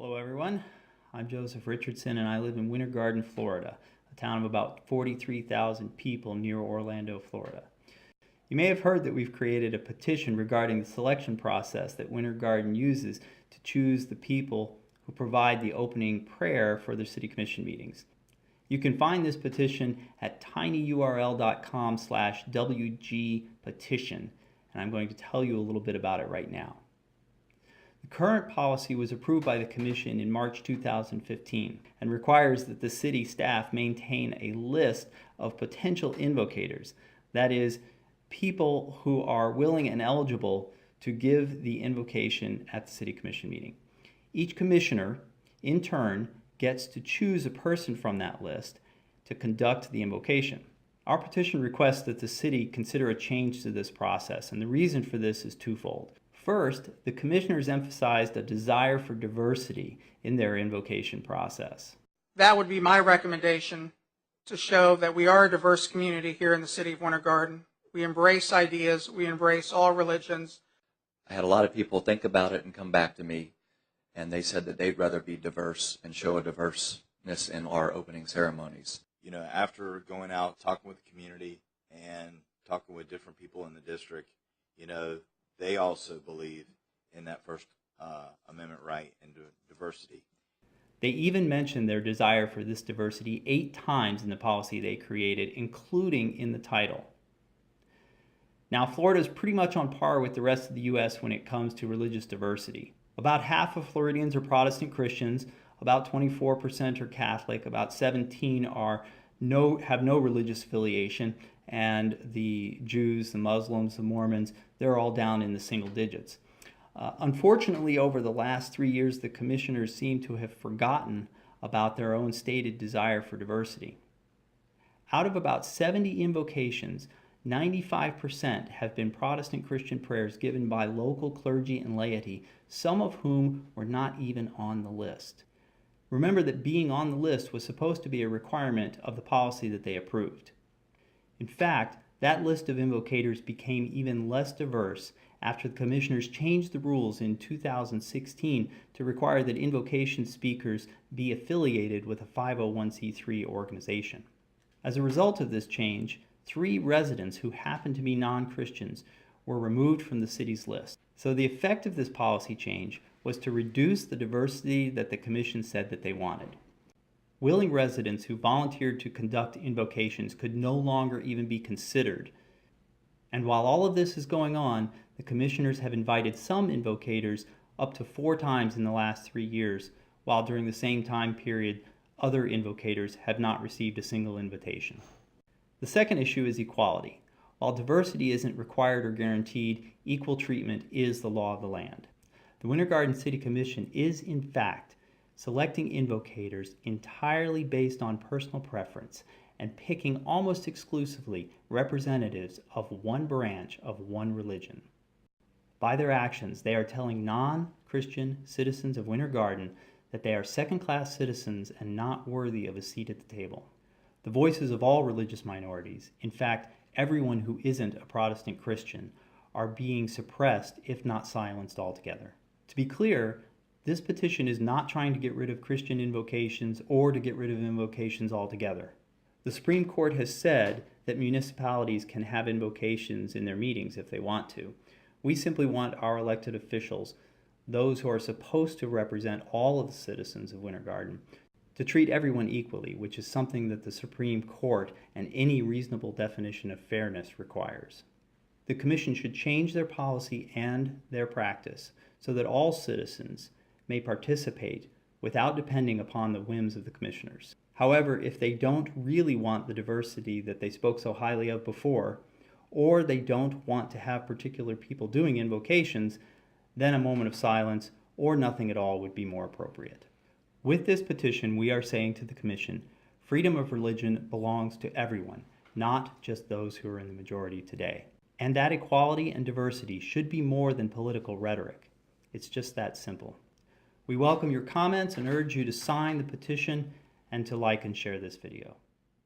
Hello everyone, I'm Joseph Richardson and I live in Winter Garden, Florida, a town of about 43,000 people near Orlando, Florida. You may have heard that we've created a petition regarding the selection process that Winter Garden uses to choose the people who provide the opening prayer for their City Commission meetings. You can find this petition at tinyurl.com/WGPetition, and I'm going to tell you a little bit about it right now. The current policy was approved by the Commission in March 2015 and requires that the city staff maintain a list of potential invocators, that is, people who are willing and eligible to give the invocation at the City Commission meeting. Each commissioner, in turn, gets to choose a person from that list to conduct the invocation. Our petition requests that the city consider a change to this process, and the reason for this is twofold. First, the commissioners emphasized a desire for diversity in their invocation process. That would be my recommendation, to show that we are a diverse community here in the city of Winter Garden. We embrace ideas, we embrace all religions. I had a lot of people think about it and come back to me, and they said that they'd rather be diverse and show a diverseness in our opening ceremonies. You know, after going out, talking with the community and talking with different people in the district, you know, they also believe in that First Amendment right and diversity. They even mentioned their desire for this diversity 8 times in the policy they created, including in the title. Now, Florida is pretty much on par with the rest of the U.S. when it comes to religious diversity. About half of Floridians are Protestant Christians, about 24% are Catholic, about 17% have no religious affiliation, and the Jews, the Muslims, the Mormons, they're all down in the single digits. Unfortunately, over the last 3 years, the commissioners seem to have forgotten about their own stated desire for diversity. Out of about 70 invocations, 95% have been Protestant Christian prayers given by local clergy and laity, some of whom were not even on the list. Remember that being on the list was supposed to be a requirement of the policy that they approved. In fact, that list of invocators became even less diverse after the commissioners changed the rules in 2016 to require that invocation speakers be affiliated with a 501c3 organization. As a result of this change, 3 residents who happened to be non-Christians were removed from the city's list. So the effect of this policy change was to reduce the diversity that the commission said that they wanted. Willing residents who volunteered to conduct invocations could no longer even be considered. And while all of this is going on, the commissioners have invited some invocators up to 4 times in the last 3 years, while during the same time period, other invocators have not received a single invitation. The second issue is equality. While diversity isn't required or guaranteed, equal treatment is the law of the land. The Winter Garden City Commission is, in fact, selecting invocators entirely based on personal preference and picking almost exclusively representatives of one branch of one religion. By their actions, they are telling non-Christian citizens of Winter Garden that they are second-class citizens and not worthy of a seat at the table. The voices of all religious minorities, in fact, everyone who isn't a Protestant Christian, are being suppressed, if not silenced altogether. To be clear, this petition is not trying to get rid of Christian invocations or to get rid of invocations altogether. The Supreme Court has said that municipalities can have invocations in their meetings if they want to. We simply want our elected officials, those who are supposed to represent all of the citizens of Winter Garden, to treat everyone equally, which is something that the Supreme Court and any reasonable definition of fairness requires. The Commission should change their policy and their practice so that all citizens may participate without depending upon the whims of the commissioners. However, if they don't really want the diversity that they spoke so highly of before, or they don't want to have particular people doing invocations, then a moment of silence or nothing at all would be more appropriate. With this petition, we are saying to the Commission, freedom of religion belongs to everyone, not just those who are in the majority today. And that equality and diversity should be more than political rhetoric. It's just that simple. We welcome your comments and urge you to sign the petition and to like and share this video.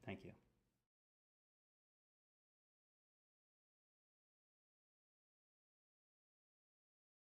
Thank you.